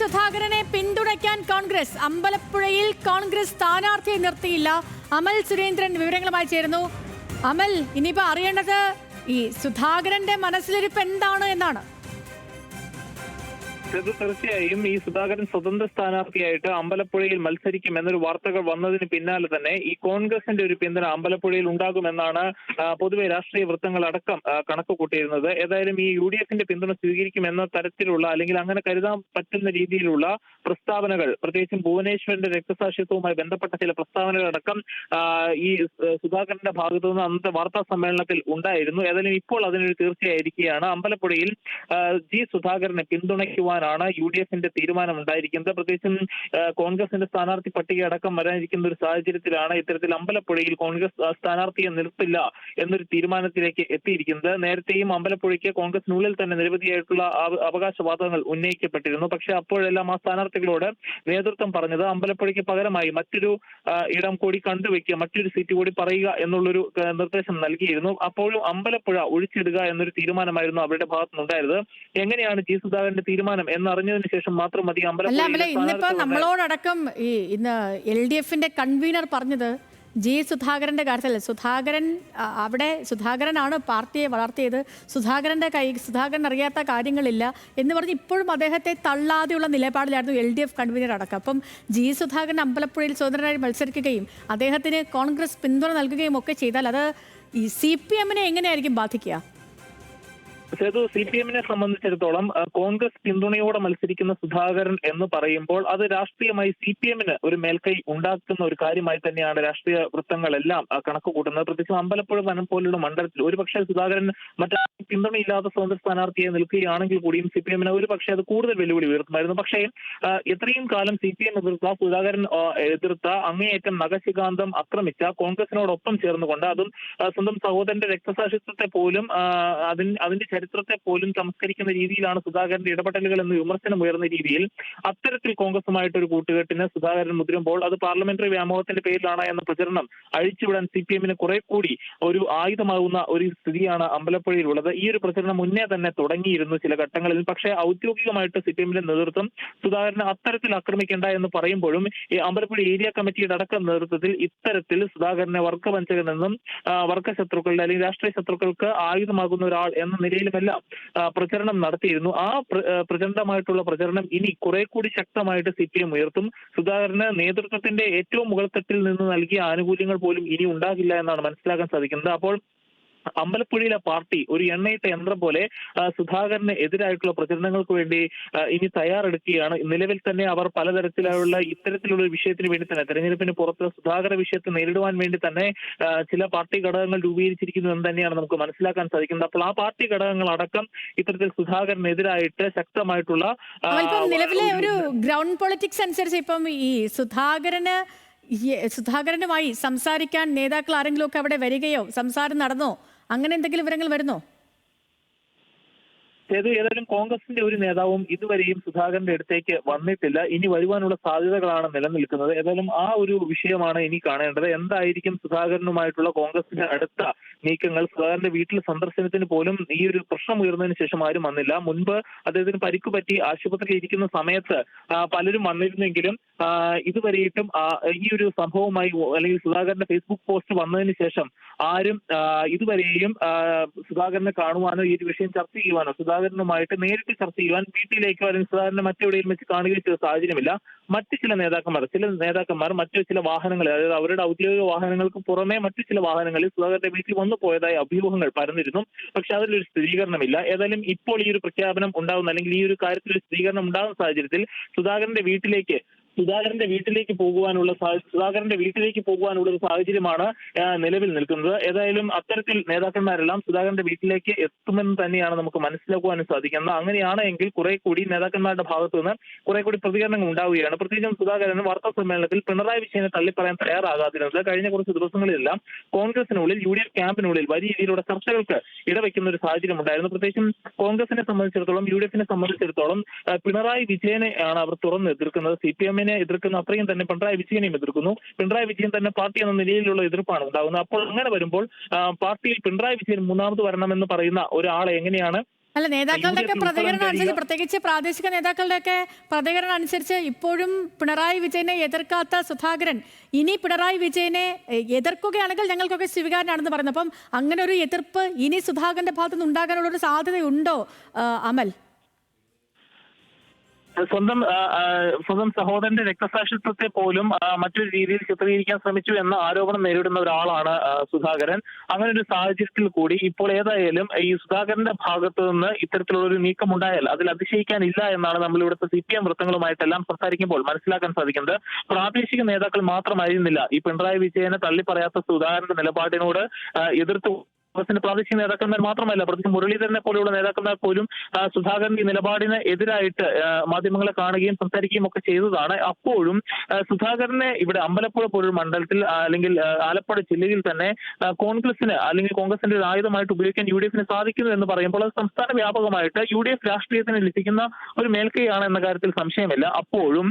സുധാകരനെ പിന്തുണയ്ക്കാൻ കോൺഗ്രസ്. അമ്പലപ്പുഴയിൽ കോൺഗ്രസ് സ്ഥാനാർത്ഥിയെ നിർത്തിയില്ല. അമൽ സുരേന്ദ്രൻ വിവരങ്ങളുമായി ചേരുന്നു. അമൽ, ഇനിയിപ്പോ അറിയേണ്ടത് ഈ സുധാകരന്റെ മനസ്സിലിരിപ്പ് എന്താണ് എന്നാണ്. തീർച്ചയായും ഈ സുധാകരൻ സ്വതന്ത്ര സ്ഥാനാർത്ഥിയായിട്ട് അമ്പലപ്പുഴയിൽ മത്സരിക്കും എന്നൊരു വാർത്തകൾ വന്നതിന് പിന്നാലെ തന്നെ ഈ കോൺഗ്രസിന്റെ ഒരു പിന്തുണ അമ്പലപ്പുഴയിൽ ഉണ്ടാകുമെന്നാണ് പൊതുവെ രാഷ്ട്രീയ വൃത്തങ്ങൾ അടക്കം കണക്ക് കൂട്ടിയിരുന്നത്. ഏതായാലും ഈ UDFന്റെ പിന്തുണ സ്വീകരിക്കുമെന്ന തരത്തിലുള്ള അല്ലെങ്കിൽ അങ്ങനെ കരുതാൻ പറ്റുന്ന രീതിയിലുള്ള പ്രസ്താവനകൾ, പ്രത്യേകിച്ചും ഭുവനേശ്വറിന്റെ രക്തസാക്ഷിത്വവുമായി ബന്ധപ്പെട്ട ചില പ്രസ്താവനകൾ അടക്കം ഈ സുധാകരന്റെ ഭാഗത്തു നിന്ന് അന്നത്തെ വാർത്താ സമ്മേളനത്തിൽ ഉണ്ടായിരുന്നു. ഏതായാലും ഇപ്പോൾ അതിനൊരു തീർച്ചയായിരിക്കുകയാണ്. അമ്പലപ്പുഴയിൽ ജി സുധാകരനെ പിന്തുണയ്ക്കുവാൻ UDFന്റെ തീരുമാനം ഉണ്ടായിരിക്കുന്നത്. പ്രത്യേകിച്ചും കോൺഗ്രസിന്റെ സ്ഥാനാർത്ഥി പട്ടിക അടക്കം വരാനിരിക്കുന്ന ഒരു സാഹചര്യത്തിലാണ് ഇത്തരത്തിൽ അമ്പലപ്പുഴയിൽ കോൺഗ്രസ് സ്ഥാനാർത്ഥിയെ നിർത്തില്ല എന്നൊരു തീരുമാനത്തിലേക്ക് എത്തിയിരിക്കുന്നത്. നേരത്തെയും അമ്പലപ്പുഴയ്ക്ക് കോൺഗ്രസിനുള്ളിൽ തന്നെ നിരവധിയായിട്ടുള്ള അവകാശവാദങ്ങൾ ഉന്നയിക്കപ്പെട്ടിരുന്നു. പക്ഷേ അപ്പോഴെല്ലാം ആ സ്ഥാനാർത്ഥികളോട് നേതൃത്വം പറഞ്ഞത് അമ്പലപ്പുഴയ്ക്ക് പകരമായി മറ്റൊരു ഇടം കൂടി കണ്ടുവെക്കുക, മറ്റൊരു സീറ്റ് കൂടി പറയുക എന്നുള്ളൊരു നിർദ്ദേശം നൽകിയിരുന്നു. അപ്പോഴും അമ്പലപ്പുഴ ഒഴിച്ചിടുക എന്നൊരു തീരുമാനമായിരുന്നു അവരുടെ ഭാഗത്തുനിന്നുണ്ടായത്. എങ്ങനെയാണ് ജി സുധാകരന്റെ തീരുമാനം എന്നറിഞ്ഞതിന് ശേഷം മാത്രം മതി അമ്പലപ്പുഴ. ഇന്നിപ്പോ നമ്മളോടക്കം ഇന്ന് LDFന്റെ കൺവീനർ പറഞ്ഞത് ജി സുധാകരന്റെ കാര്യത്തിൽ സുധാകരനാണ് പാർട്ടിയെ വളർത്തിയത്, സുധാകരൻ അറിയാത്ത കാര്യങ്ങളില്ല എന്ന് പറഞ്ഞ് ഇപ്പോഴും അദ്ദേഹത്തെ തള്ളാതെയുള്ള നിലപാടിലായിരുന്നു LDF കൺവീനർ അടക്കം. അപ്പം ജി സുധാകരൻ അമ്പലപ്പുഴയിൽ സ്വതന്ത്രനായി മത്സരിക്കുകയും അദ്ദേഹത്തിന് കോൺഗ്രസ് പിന്തുണ നൽകുകയും ഒക്കെ ചെയ്താൽ അത് ഈ CPMനെ എങ്ങനെയായിരിക്കും ബാധിക്കുക? CPMനെ സംബന്ധിച്ചിടത്തോളം കോൺഗ്രസ് പിന്തുണയോടെ മത്സരിക്കുന്ന സുധാകരൻ എന്ന് പറയുമ്പോൾ അത് രാഷ്ട്രീയമായി CPMന് ഒരു മേൽക്കൈ ഉണ്ടാക്കുന്ന ഒരു കാര്യമായി തന്നെയാണ് രാഷ്ട്രീയ വൃത്തങ്ങളെല്ലാം കണക്ക് കൂട്ടുന്നത്. പ്രത്യേകിച്ച് അമ്പലപ്പുഴ വനം പോലുള്ള മണ്ഡലത്തിൽ ഒരുപക്ഷെ സുധാകരൻ മറ്റു പിന്തുണയില്ലാത്ത സ്വതന്ത്ര സ്ഥാനാർത്ഥിയെ നിൽക്കുകയാണെങ്കിൽ കൂടിയും CPMന് ഒരുപക്ഷെ അത് കൂടുതൽ വെല്ലുവിളി ഉയർത്തുമായിരുന്നു. പക്ഷേ എത്രയും കാലം CPM എതിർത്ത, സുധാകരൻ എതിർത്ത, അങ്ങേയറ്റം നഖശികാന്തം ആക്രമിച്ച കോൺഗ്രസിനോടൊപ്പം ചേർന്നുകൊണ്ട് അതും സ്വന്തം സഹോദരന്റെ രക്തസാക്ഷിത്വത്തെ പോലും അതിന്റെ ചരിത്രത്തെ പോലും സംസ്കരിക്കുന്ന രീതിയിലാണ് സുധാകരന്റെ ഇടപെടലുകൾ എന്ന് വിമർശനം ഉയർന്ന രീതിയിൽ അത്തരത്തിൽ കോൺഗ്രസുമായിട്ടൊരു കൂട്ടുകെട്ടിന് സുധാകരൻ മുതിരുമ്പോൾ അത് പാർലമെന്ററി വ്യാമോഹത്തിന്റെ പേരിലാണ് എന്ന പ്രചരണം അഴിച്ചുവിടാൻ CPMന് കുറെ കൂടി ഒരു ആയുധമാകുന്ന ഒരു സ്ഥിതിയാണ് അമ്പലപ്പുഴയിലുള്ളത്. ഈ ഒരു പ്രചരണം മുന്നേ തന്നെ തുടങ്ങിയിരുന്നു ചില ഘട്ടങ്ങളിൽ. പക്ഷേ ഔദ്യോഗികമായിട്ട് CPMന്റെ നേതൃത്വം സുധാകരനെ അത്തരത്തിൽ ആക്രമിക്കേണ്ട എന്ന് പറയുമ്പോഴും ഈ അമ്പലപ്പുഴ ഏരിയ കമ്മിറ്റിയുടെ അടക്കം നേതൃത്വത്തിൽ ഇത്തരത്തിൽ സുധാകരനെ വർഗവഞ്ചകനെന്നും വർഗശത്രുക്കളുടെ അല്ലെങ്കിൽ രാഷ്ട്രീയ ശത്രുക്കൾക്ക് ആയുധമാകുന്ന ഒരാൾ എന്ന നിലയിലുമെല്ലാം പ്രചരണം നടത്തിയിരുന്നു. ആ പ്രചണ്ഡമായിട്ടുള്ള പ്രചരണം ഇനി കുറെ കൂടി ശക്തമായിട്ട് CPM ഉയർത്തും. സുധാകരന് നേതൃത്വത്തിന്റെ ഏറ്റവും മുകൾത്തട്ടിൽ നിന്ന് നൽകിയ ആനുകൂല്യങ്ങൾ പോലും ഇനി ഉണ്ടാകില്ല എന്നാണ് മനസ്സിലാക്കാൻ സാധിക്കുന്നത്. അപ്പോൾ അമ്പലപ്പുഴയിലെ പാർട്ടി ഒരു എണ്ണയിട്ട യന്ത്രം പോലെ സുധാകരന് എതിരായിട്ടുള്ള പ്രചരണങ്ങൾക്ക് വേണ്ടി ഇനി തയ്യാറെടുക്കുകയാണ്. നിലവിൽ തന്നെ അവർ പലതരത്തിലുള്ള ഇത്തരത്തിലുള്ള ഒരു വിഷയത്തിന് വേണ്ടി തന്നെ തെരഞ്ഞെടുപ്പിന് പുറത്ത് സുധാകര വിഷയത്തെ നേരിടുവാൻ വേണ്ടി തന്നെ ചില പാർട്ടി ഘടകങ്ങൾ രൂപീകരിച്ചിരിക്കുന്നു എന്ന് തന്നെയാണ് നമുക്ക് മനസ്സിലാക്കാൻ സാധിക്കുന്നത്. അപ്പോൾ ആ പാർട്ടി ഘടകങ്ങൾ അടക്കം ഇത്തരത്തിൽ സുധാകരനെതിരായിട്ട് ശക്തമായിട്ടുള്ള നിലവിലെ ഒരു ഗ്രൗണ്ട് പൊളിറ്റിക്സ് അനുസരിച്ച് ഇപ്പം ഈ സുധാകരനുമായി സംസാരിക്കാൻ നേതാക്കൾ ആരെങ്കിലും ഒക്കെ അവിടെ വരികയോ സംസാരം നടന്നോ, അങ്ങനെ എന്തെങ്കിലും വിവരങ്ങൾ വരുന്നോ? ഏതായാലും കോൺഗ്രസിന്റെ ഒരു നേതാവും ഇതുവരെയും സുധാകരന്റെ അടുത്തേക്ക് വന്നിട്ടില്ല. ഇനി വരുവാനുള്ള സാധ്യതകളാണ് നിലനിൽക്കുന്നത്. ഏതായാലും ആ ഒരു വിഷയമാണ് ഇനി കാണേണ്ടത്. എന്തായിരിക്കും സുധാകരനുമായിട്ടുള്ള കോൺഗ്രസിന്റെ അടുത്ത നീക്കങ്ങൾ? സുധാകരന്റെ വീട്ടിൽ സന്ദർശനത്തിന് പോലും ഈ ഒരു പ്രശ്നം ഉയർന്നതിന് ശേഷം ആരും വന്നില്ല. മുൻപ് അദ്ദേഹത്തിന് പരിക്ക് പറ്റി ആശുപത്രിയിൽ ഇരിക്കുന്ന സമയത്ത് പലരും വന്നിരുന്നെങ്കിലും ഇതുവരെയിട്ടും ഈ ഒരു സംഭവമായി അല്ലെങ്കിൽ സുധാകരന്റെ ഫേസ്ബുക്ക് പോസ്റ്റ് വന്നതിന് ശേഷം ആരും ഇതുവരെയും സുധാകരനെ കാണുവാനോ ഈ ഒരു വിഷയം ചർച്ച ചെയ്യുവാനോ സുധാകരനുമായിട്ട് നേരിട്ട് ചർച്ച ചെയ്യുവാൻ വീട്ടിലേക്കോ അല്ലെങ്കിൽ സുധാകരനെ മറ്റെവിടെയും വെച്ച് കാണുകയോ ചെയ്ത സാഹചര്യമില്ല. മറ്റു ചില നേതാക്കന്മാർ മറ്റു ചില വാഹനങ്ങളിൽ, അതായത് അവരുടെ ഔദ്യോഗിക വാഹനങ്ങൾക്ക് പുറമെ മറ്റു ചില വാഹനങ്ങളിൽ സുധാകരന്റെ വീട്ടിൽ വന്നു പോയതായ അഭ്യൂഹങ്ങൾ പരന്നിരുന്നു. പക്ഷെ അതിലൊരു സ്ഥിരീകരണമില്ല. ഏതായാലും ഇപ്പോൾ ഈ ഒരു പ്രഖ്യാപനം ഉണ്ടാകുന്ന അല്ലെങ്കിൽ ഈ ഒരു കാര്യത്തിൽ ഒരു സ്ഥിരീകരണം ഉണ്ടാകുന്ന സാഹചര്യത്തിൽ സുധാകരന്റെ വീട്ടിലേക്ക് പോകുവാനുള്ള ഒരു സാഹചര്യമാണ് നിലവിൽ നിൽക്കുന്നത്. ഏതായാലും അത്തരത്തിൽ നേതാക്കന്മാരെല്ലാം സുധാകരന്റെ വീട്ടിലേക്ക് എത്തുമെന്ന് തന്നെയാണ് നമുക്ക് മനസ്സിലാക്കുവാനും സാധിക്കുന്നത്. അങ്ങനെയാണ് എങ്കിൽ കുറെ കൂടി നേതാക്കന്മാരുടെ ഭാഗത്തു നിന്ന് കുറെ കൂടി പ്രതികരണങ്ങൾ ഉണ്ടാവുകയാണ്. പ്രത്യേകിച്ചും സുധാകരൻ വാർത്താ സമ്മേളനത്തിൽ പിണറായി വിജയനെ തള്ളിപ്പറയാൻ തയ്യാറാകാതിരുന്നത് കഴിഞ്ഞ കുറച്ച് ദിവസങ്ങളിലെല്ലാം കോൺഗ്രസിനുള്ളിൽ UDF ക്യാമ്പിനുള്ളിൽ വലിയ രീതിയിലുള്ള ചർച്ചകൾക്ക് ഇടവെക്കുന്ന ഒരു സാഹചര്യം ഉണ്ടായിരുന്നു. പ്രത്യേകിച്ചും കോൺഗ്രസിനെ സംബന്ധിച്ചിടത്തോളം UDFനെ സംബന്ധിച്ചിടത്തോളം പിണറായി വിജയനെ ആണ് അവർ തുറന്ന് എതിർക്കുന്നത്. CPMനെ എതിർക്കുന്ന അത്രയും തന്നെ പിണറായി വിജയനെയും എതിർക്കുന്നു. പിണറായി വിജയൻ തന്നെ പാർട്ടി എന്ന നിലയിലുള്ള എതിർപ്പാണ് ഉണ്ടാകുന്നത്. അപ്പോൾ അങ്ങനെ വരുമ്പോൾ പാർട്ടിയിൽ പിണറായി വിജയൻ മൂന്നാമത് വരണമെന്ന് പറയുന്ന ഒരാളെ എങ്ങനെയാണ് അല്ല, നേതാക്കളുടെയൊക്കെ UDF ൽ പ്രതികരണം ഉൾപ്പെടാൻ അനുസരിച്ച്, കഴിയുക. പ്രത്യേകിച്ച് പ്രാദേശിക നേതാക്കളുടെയൊക്കെ പ്രതികരണം അനുസരിച്ച് ഇപ്പോഴും പിണറായി വിജയനെ എതിർക്കാത്ത സുധാകരൻ ഇനി പിണറായി വിജയനെ എതിർക്കുകയാണെങ്കിൽ ഞങ്ങൾക്കൊക്കെ സ്വീകാര്യനാണെന്ന് പറയുന്നു. അപ്പം അങ്ങനെ ഒരു എതിർപ്പ് ഇനി സുധാകരന്റെ ഭാഗത്തുനിന്ന് ഉണ്ടാകാനുള്ള ഒരു സാധ്യതയുണ്ടോ അമൽ? സ്വന്തം സഹോദരന്റെ രക്തസാക്ഷിത്വത്തെ പോലും മറ്റൊരു രീതിയിൽ ചിത്രീകരിക്കാൻ ശ്രമിച്ചു എന്ന ആരോപണം നേരിടുന്ന ഒരാളാണ് സുധാകരൻ. അങ്ങനെ ഒരു സാഹചര്യത്തിൽ കൂടി ഇപ്പോൾ ഏതായാലും ഈ സുധാകരന്റെ ഭാഗത്തു നിന്ന് ഇത്തരത്തിലുള്ള ഒരു നീക്കം ഉണ്ടായാൽ അതിൽ അതിശയിക്കാനില്ല എന്നാണ് നമ്മൾ ഇവിടുത്തെ CPM വൃത്തങ്ങളുമായിട്ടെല്ലാം സംസാരിക്കുമ്പോൾ മനസ്സിലാക്കാൻ സാധിക്കുന്നത്. പ്രാദേശിക നേതാക്കൾ മാത്രമായിരുന്നില്ല ഈ പിണറായി വിജയനെ തള്ളിപ്പറയാത്ത സുധാകരന്റെ നിലപാടിനോട് എതിർത്ത് കോൺഗ്രസിന്റെ പ്രാദേശിക നേതാക്കന്മാർ മാത്രമല്ല, പ്രത്യേകിച്ച് മുരളീധരനെ പോലെയുള്ള നേതാക്കന്മാർ പോലും സുധാകരന്റെ ഈ നിലപാടിന് എതിരായിട്ട് മാധ്യമങ്ങളെ കാണുകയും സംസാരിക്കുകയും ഒക്കെ ചെയ്തതാണ്. അപ്പോഴും സുധാകരനെ ഇവിടെ അമ്പലപ്പുഴ പോലൊരു മണ്ഡലത്തിൽ അല്ലെങ്കിൽ ആലപ്പുഴ ജില്ലയിൽ തന്നെ കോൺഗ്രസിന് അല്ലെങ്കിൽ കോൺഗ്രസിന്റെ ഒരു ആയുധമായിട്ട് ഉപയോഗിക്കാൻ UDF സാധിക്കുന്നു എന്ന് പറയുമ്പോൾ അത് സംസ്ഥാന വ്യാപകമായിട്ട് UDF രാഷ്ട്രീയത്തിന് ലഭിക്കുന്ന ഒരു മേൽക്കൈയാണ് എന്ന കാര്യത്തിൽ സംശയമില്ല. അപ്പോഴും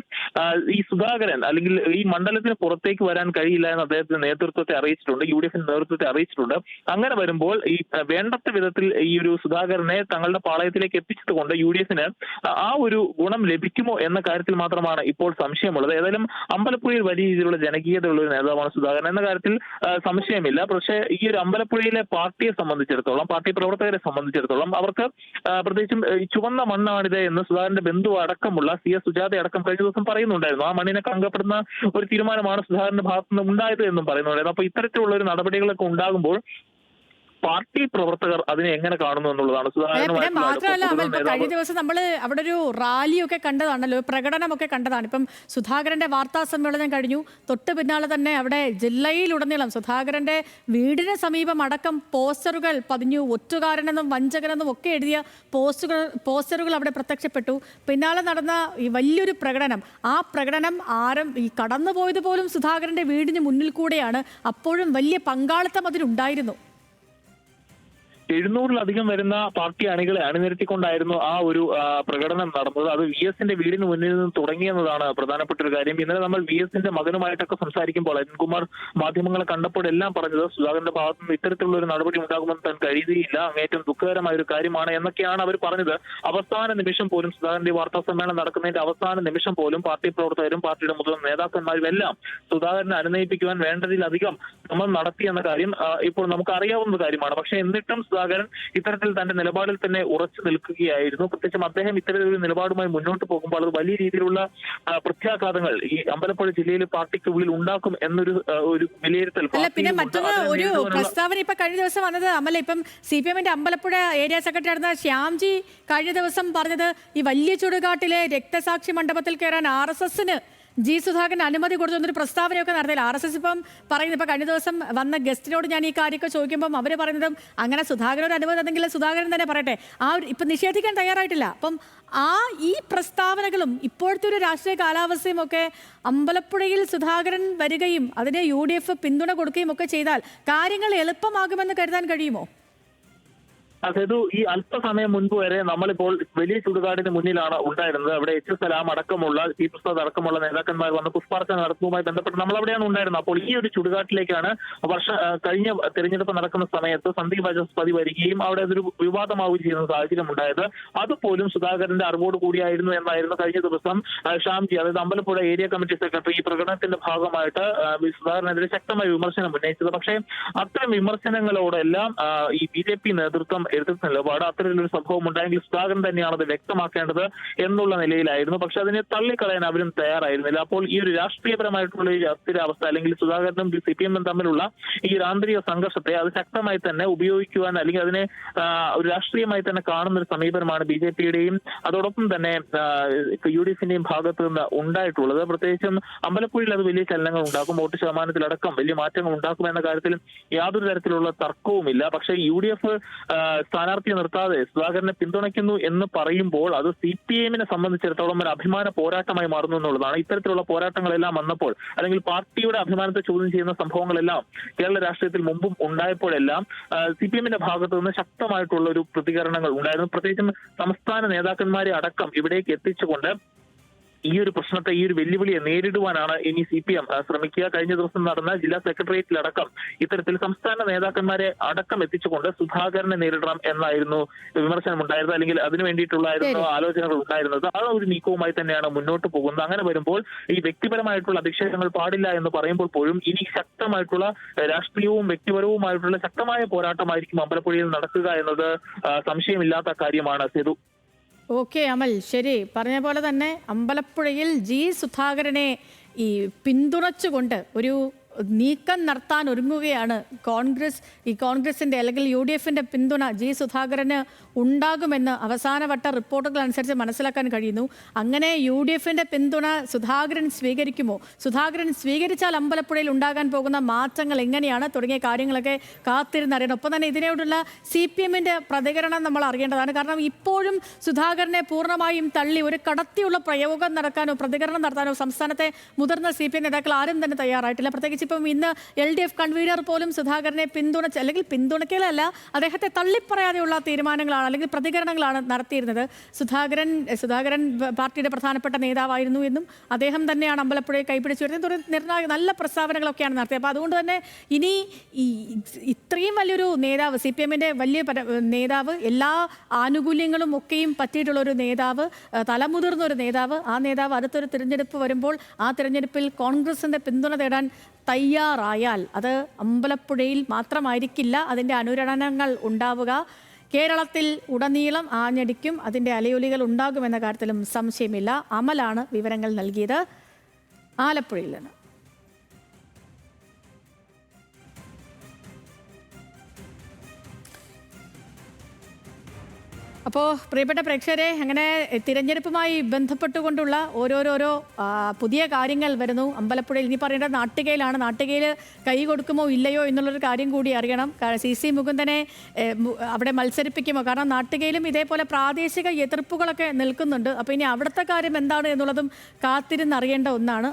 ഈ സുധാകരൻ അല്ലെങ്കിൽ ഈ മണ്ഡലത്തിന് പുറത്തേക്ക് വരാൻ കഴിയില്ല എന്ന് അദ്ദേഹത്തിന്റെ നേതൃത്വത്തെ അറിയിച്ചിട്ടുണ്ട്, UDF നേതൃത്വത്തെ അറിയിച്ചിട്ടുണ്ട്. അങ്ങനെ വരുമ്പോൾ ഈ വേണ്ടത്ര വിധത്തിൽ ഈ ഒരു സുധാകരനെ തങ്ങളുടെ പാളയത്തിലേക്ക് എത്തിച്ചതുകൊണ്ട് UDF ആ ഒരു ഗുണം ലഭിക്കുമോ എന്ന കാര്യത്തിൽ മാത്രമാണ് ഇപ്പോൾ സംശയമുള്ളത്. ഏതായാലും അമ്പലപ്പുഴയിൽ വലിയ രീതിയിലുള്ള ജനകീയതയുള്ള ഒരു നേതാവാണ് സുധാകരൻ എന്ന കാര്യത്തിൽ സംശയമില്ല. പക്ഷേ ഈ ഒരു അമ്പലപ്പുഴയിലെ പാർട്ടിയെ സംബന്ധിച്ചിടത്തോളം, പാർട്ടി പ്രവർത്തകരെ സംബന്ധിച്ചിടത്തോളം അവർക്ക് പ്രത്യേകിച്ചും ചുവന്ന മണ്ണാണിത് എന്ന് സുധാകരന്റെ ബന്ധു അടക്കമുള്ള CS സുജാത അടക്കം കഴിഞ്ഞ ദിവസം പറയുന്നുണ്ടായിരുന്നു. ആ മണ്ണിനെ കങ്കപ്പെടുന്ന ഒരു തീരുമാനമാണ് സുധാകരന്റെ ഭാഗത്തുനിന്ന് ഉണ്ടായത് എന്നും പറയുന്നുണ്ടായിരുന്നു. അപ്പൊ ഇത്തരത്തിലുള്ള ഒരു നടപടികളൊക്കെ ഉണ്ടാകുമ്പോൾ പാർട്ടി പ്രവർത്തകർ അതിനെ എങ്ങനെ കാണുന്നു എന്നുള്ളതാണ്. മാത്രമല്ല അമൽ, ഇപ്പൊ കഴിഞ്ഞ ദിവസം നമ്മൾ അവിടെ ഒരു റാലിയൊക്കെ കണ്ടതാണല്ലോ, പ്രകടനമൊക്കെ കണ്ടതാണ്. ഇപ്പം സുധാകരന്റെ വാർത്താ സമ്മേളനം കഴിഞ്ഞു, തൊട്ട് പിന്നാലെ തന്നെ അവിടെ ജില്ലയിലുടനീളം സുധാകരന്റെ വീടിന് സമീപം അടക്കം പോസ്റ്ററുകൾ പതിഞ്ഞു. ഒറ്റുകാരനെന്നും വഞ്ചകനെന്നും ഒക്കെ എഴുതിയ പോസ്റ്ററുകൾ അവിടെ പ്രത്യക്ഷപ്പെട്ടു. പിന്നാലെ നടന്ന ഈ വലിയൊരു പ്രകടനം, ആ പ്രകടനം ഈ കടന്നുപോയത് പോലും സുധാകരന്റെ വീടിന് മുന്നിൽ കൂടെയാണ്. അപ്പോഴും വലിയ പങ്കാളിത്തം അതിലുണ്ടായിരുന്നു. 700-ലധികം വരുന്ന പാർട്ടി അണികളെ അണിനിരത്തിക്കൊണ്ടായിരുന്നു ആ ഒരു പ്രകടനം നടന്നത്. അത് VS വീടിന് മുന്നിൽ നിന്ന് തുടങ്ങിയെന്നതാണ് പ്രധാനപ്പെട്ട ഒരു കാര്യം. ഇന്നലെ നമ്മൾ VS മകനുമായിട്ടൊക്കെ സംസാരിക്കുമ്പോൾ അരുൺകുമാർ മാധ്യമങ്ങളെ കണ്ടപ്പോഴെല്ലാം പറഞ്ഞത് സുധാകരന്റെ ഭാഗത്തു നിന്ന് ഇത്തരത്തിലുള്ള ഒരു നടപടി ഉണ്ടാകുമെന്ന് താൻ കരുതിയില്ല, അങ്ങേറ്റം ദുഃഖകരമായ ഒരു കാര്യമാണ് എന്നൊക്കെയാണ് അവർ പറഞ്ഞത്. അവസാന നിമിഷം പോലും സുധാകരന്റെ വാർത്താ സമ്മേളനം നടക്കുന്നതിന്റെ അവസാന നിമിഷം പോലും പാർട്ടി പ്രവർത്തകരും പാർട്ടിയുടെ മുതിർന്ന നേതാക്കന്മാരും എല്ലാം സുധാകരനെ അനുനയിപ്പിക്കുവാൻ വേണ്ടതിലധികം ശ്രമം നടത്തി എന്ന കാര്യം ഇപ്പോൾ നമുക്ക് അറിയാവുന്ന കാര്യമാണ്. പക്ഷേ എന്നിട്ടും സുധാകരൻ ഇത്തരത്തിൽ തന്റെ നിലപാടിൽ തന്നെ ഉറച്ചു നിൽക്കുകയായിരുന്നു. പ്രത്യേകിച്ചും അദ്ദേഹം ഇത്തരത്തിലൊരു നിലപാടുമായി മുന്നോട്ട് പോകുമ്പോൾ അത് വലിയ രീതിയിലുള്ള പ്രത്യാഘാതങ്ങൾ ഈ അമ്പലപ്പുഴ ജില്ലയിൽ പാർട്ടിക്ക് ഉള്ളിൽ ഉണ്ടാക്കും എന്നൊരു വിലയിരുത്തൽ. പിന്നെ മറ്റൊരു പ്രസ്താവന ഇപ്പൊ കഴിഞ്ഞ ദിവസം വന്നത് അമല, ഇപ്പം CPM അമ്പലപ്പുഴ ഏരിയ സെക്രട്ടറി ആയിരുന്ന ശ്യാംജി കഴിഞ്ഞ ദിവസം പറഞ്ഞത് ഈ വലിയ ചുടുകാട്ടിലെ രക്തസാക്ഷി മണ്ഡപത്തിൽ കയറാൻ RSSന് സുധാകരൻ അനുമതി കൊടുത്തൊരു പ്രസ്താവനയൊക്കെ നടത്തിയില്ല. RSS ഇപ്പം പറയുന്നത്, ഇപ്പം കഴിഞ്ഞ ദിവസം വന്ന ഗസ്റ്റിനോട് ഞാൻ ഈ കാര്യമൊക്കെ ചോദിക്കുമ്പം അവർ പറയുന്നതും അങ്ങനെ സുധാകരൻ അനുമതി ഉണ്ടെങ്കിൽ സുധാകരൻ തന്നെ പറയട്ടെ, ഇപ്പം നിഷേധിക്കാൻ തയ്യാറായിട്ടില്ല. അപ്പം ഈ പ്രസ്താവനകളും ഇപ്പോഴത്തെ ഒരു രാഷ്ട്രീയ കാലാവസ്ഥയും ഒക്കെ അമ്പലപ്പുഴയിൽ സുധാകരൻ വരികയും അതിനെ UDF പിന്തുണ കൊടുക്കുകയും ഒക്കെ ചെയ്താൽ കാര്യങ്ങൾ എളുപ്പമാകുമെന്ന് കരുതാൻ കഴിയുമോ? അതായത് ഈ അല്പസമയം മുൻപ് വരെ നമ്മളിപ്പോൾ വലിയ ചുടുകാടിന് മുന്നിലാണ് ഉണ്ടായിരുന്നത്. അവിടെ സലാം അടക്കമുള്ള പ്രസാദ് അടക്കമുള്ള നേതാക്കന്മാർ വന്ന് പുഷ്പാർച്ചന നടത്തുന്നതുമായി ബന്ധപ്പെട്ട് നമ്മൾ അവിടെയാണ് ഉണ്ടായിരുന്നത്. അപ്പോൾ ഈ ഒരു ചുടുകാട്ടിലേക്കാണ് കഴിഞ്ഞ തെരഞ്ഞെടുപ്പ് നടക്കുന്ന സമയത്ത് സന്ദീപ് വാചസ്പതി വരികയും അവിടെ അതൊരു വിവാദമാവുകയും ചെയ്യുന്ന സാഹചര്യം ഉണ്ടായത്. അതുപോലും സുധാകരന്റെ അറിവോട് കൂടിയായിരുന്നു എന്നായിരുന്നു കഴിഞ്ഞ ദിവസം ഷ്യാംജി, അതായത് അമ്പലപ്പുഴ ഏരിയ കമ്മിറ്റി സെക്രട്ടറി, ഈ പ്രകടനത്തിന്റെ ഭാഗമായിട്ട് സുധാകരനെതിരെ ശക്തമായ വിമർശനം ഉന്നയിച്ചത്. പക്ഷേ അത്തരം വിമർശനങ്ങളോടെല്ലാം ഈ BJP നേതൃത്വം എടുത്ത നിലപാട് അത്തരത്തിലൊരു സംഭവം ഉണ്ടായെങ്കിൽ സുധാകരൻ തന്നെയാണ് അത് വ്യക്തമാക്കേണ്ടത് എന്നുള്ള നിലയിലായിരുന്നു. പക്ഷെ അതിനെ തള്ളിക്കളയാൻ അവരും തയ്യാറായിരുന്നില്ല. അപ്പോൾ ഈ ഒരു രാഷ്ട്രീയപരമായിട്ടുള്ള ഈ അസ്ഥിരാവസ്ഥ അല്ലെങ്കിൽ സുധാകരനും CPM തമ്മിലുള്ള ഈ ആന്തരിക സംഘർഷത്തെ അത് ശക്തമായി തന്നെ ഉപയോഗിക്കുവാൻ അല്ലെങ്കിൽ അതിനെ ഒരു രാഷ്ട്രീയമായി തന്നെ കാണുന്ന ഒരു സമീപനമാണ് BJPയുടെയും അതോടൊപ്പം തന്നെ UDFന്റെയും ഭാഗത്ത് നിന്ന് ഉണ്ടായിട്ടുള്ളത്. പ്രത്യേകിച്ചും അമ്പലപ്പുഴയിൽ അത് വലിയ ചലനങ്ങൾ ഉണ്ടാക്കും, വോട്ട് ശതമാനത്തിലടക്കം വലിയ മാറ്റങ്ങൾ ഉണ്ടാക്കുമെന്ന കാര്യത്തിൽ യാതൊരു തരത്തിലുള്ള തർക്കവുമില്ല. പക്ഷേ UDF സ്ഥാനാർത്ഥിയെ നിർത്താതെ സുധാകരനെ പിന്തുണയ്ക്കുന്നു എന്ന് പറയുമ്പോൾ അത് CPMനെ സംബന്ധിച്ചിടത്തോളം ഒരു അഭിമാന പോരാട്ടമായി മാറുന്നു എന്നുള്ളതാണ്. ഇത്തരത്തിലുള്ള പോരാട്ടങ്ങളെല്ലാം വന്നപ്പോൾ അല്ലെങ്കിൽ പാർട്ടിയുടെ അഭിമാനത്തെ ചോദ്യം ചെയ്യുന്ന സംഭവങ്ങളെല്ലാം കേരള രാഷ്ട്രീയത്തിൽ മുമ്പും ഉണ്ടായപ്പോഴെല്ലാം CPMന്റെ ഭാഗത്തു നിന്ന് ശക്തമായിട്ടുള്ള ഒരു പ്രതികരണങ്ങൾ ഉണ്ടായിരുന്നു. പ്രത്യേകിച്ചും സംസ്ഥാന നേതാക്കന്മാരെ അടക്കം ഇവിടേക്ക് എത്തിച്ചുകൊണ്ട് ഈ ഒരു പ്രശ്നത്തെ, ഈ ഒരു വെല്ലുവിളിയെ നേരിടുവാനാണ് ഇനി CPM ശ്രമിക്കുക. കഴിഞ്ഞ ദിവസം നടന്ന ജില്ലാ സെക്രട്ടേറിയറ്റിലടക്കം ഇത്തരത്തിൽ സംസ്ഥാന നേതാക്കന്മാരെ അടക്കം എത്തിച്ചുകൊണ്ട് സുധാകരനെ നേരിടണം എന്നായിരുന്നു വിമർശനം ഉണ്ടായിരുന്നത്, അല്ലെങ്കിൽ അതിനു വേണ്ടിയിട്ടുള്ളായിരുന്നു ആലോചനകൾ ഉണ്ടായിരുന്നത്. ആ ഒരു നീക്കവുമായി തന്നെയാണ് മുന്നോട്ട് പോകുന്നത്. അങ്ങനെ വരുമ്പോൾ ഈ വ്യക്തിപരമായിട്ടുള്ള അധിക്ഷേപങ്ങൾ പാടില്ല എന്ന് പറയുമ്പോൾ പോലും ഇനി ശക്തമായിട്ടുള്ള രാഷ്ട്രീയവും വ്യക്തിപരവുമായിട്ടുള്ള ശക്തമായ പോരാട്ടമായിരിക്കും അമ്പലപ്പുഴയിൽ നടക്കുക എന്നത് സംശയമില്ലാത്ത കാര്യമാണ്. സേതു. ഓക്കെ അമൽ, ശരി, പറഞ്ഞ പോലെ തന്നെ അമ്പലപ്പുഴയിൽ ജി സുധാകരനെ ഈ പിന്തുണച്ചുകൊണ്ട് ഒരു നീക്കം നടത്താൻ ഒരുങ്ങുകയാണ് കോൺഗ്രസിന്റെ അല്ലെങ്കിൽ UDFന്റെ പിന്തുണ ജി സുധാകരന് ഉണ്ടാകുമെന്ന് അവസാനവട്ട റിപ്പോർട്ടുകൾ അനുസരിച്ച് മനസ്സിലാക്കാൻ കഴിയുന്നു. അങ്ങനെ UDFന്റെ പിന്തുണ സുധാകരൻ സ്വീകരിക്കുമോ, സുധാകരൻ സ്വീകരിച്ചാൽ അമ്പലപ്പുഴയിൽ ഉണ്ടാകാൻ പോകുന്ന മാറ്റങ്ങൾ എങ്ങനെയാണ് തുടങ്ങിയ കാര്യങ്ങളൊക്കെ കാത്തിരുന്നറിയണം. ഒപ്പം തന്നെ ഇതിനോടുള്ള CPMന്റെ പ്രതികരണം നമ്മൾ അറിയേണ്ടതാണ്. കാരണം ഇപ്പോഴും സുധാകരനെ പൂർണ്ണമായും തള്ളി ഒരു കടത്തിയുള്ള പ്രയോഗം നടക്കാനോ പ്രതികരണം നടത്താനോ സംസ്ഥാനത്തെ മുതിർന്ന CPM നേതാക്കൾ ആരും തന്നെ തയ്യാറായിട്ടില്ല. പ്രത്യേകിച്ച് ഇപ്പം ഇന്ന് LDF കൺവീനർ പോലും സുധാകരനെ പിന്തുണച്ച്, അല്ലെങ്കിൽ പിന്തുണയ്ക്കലല്ല, അദ്ദേഹത്തെ തള്ളിപ്പറയാതെയുള്ള തീരുമാനങ്ങളാണ് അല്ലെങ്കിൽ പ്രതികരണങ്ങളാണ് നടത്തിയിരുന്നത്. സുധാകരൻ പാർട്ടിയുടെ പ്രധാനപ്പെട്ട നേതാവായിരുന്നു എന്നും അദ്ദേഹം തന്നെയാണ് അമ്പലപ്പുഴയെ കൈപിടിച്ചു വരുന്നത് നിർണായക നല്ല പ്രസ്താവനകളൊക്കെയാണ് നടത്തിയത്. അപ്പോൾ അതുകൊണ്ട് തന്നെ ഇനി ഇത്രയും വലിയൊരു നേതാവ്, CPMന്റെ വലിയ നേതാവ്, എല്ലാ ആനുകൂല്യങ്ങളും ഒക്കെയും പറ്റിയിട്ടുള്ള ഒരു നേതാവ്, തലമുതിർന്ന ഒരു നേതാവ്, ആ നേതാവ് അടുത്തൊരു തിരഞ്ഞെടുപ്പ് വരുമ്പോൾ ആ തിരഞ്ഞെടുപ്പിൽ കോൺഗ്രസിന്റെ പിന്തുണ തേടാൻ തയ്യാറായാൽ അത് അമ്പലപ്പുഴയിൽ മാത്രമായിരിക്കില്ല അതിൻ്റെ അനുരണനങ്ങൾ ഉണ്ടാവുക. കേരളത്തിൽ ഉടനീളം ആഞ്ഞടിക്കും, അതിൻ്റെ അലയൊലികൾ ഉണ്ടാകുമെന്ന കാര്യത്തിലും സംശയമില്ല. അമലാണ് വിവരങ്ങൾ നൽകിയത് ആലപ്പുഴയിൽ നിന്ന്. അപ്പോൾ പ്രിയപ്പെട്ട പ്രേക്ഷകരെ, അങ്ങനെ തിരഞ്ഞെടുപ്പുമായി ബന്ധപ്പെട്ടുകൊണ്ടുള്ള ഓരോരോ പുതിയ കാര്യങ്ങൾ വരുന്നു അമ്പലപ്പുഴയിൽ. ഇനി പറയേണ്ടത് നാട്ടികയിലാണ്. നാട്ടികയിൽ കൈ കൊടുക്കുമോ ഇല്ലയോ എന്നുള്ളൊരു കാര്യം കൂടി അറിയണം. CC മുകുന്ദനെ അവിടെ മത്സരിപ്പിക്കുമോ? കാരണം നാട്ടികയിലും ഇതേപോലെ പ്രാദേശിക എതിർപ്പുകളൊക്കെ നിൽക്കുന്നുണ്ട്. അപ്പോൾ ഇനി അവിടുത്തെ കാര്യം എന്താണ് എന്നുള്ളതും കാത്തിരുന്നറിയേണ്ട ഒന്നാണ്.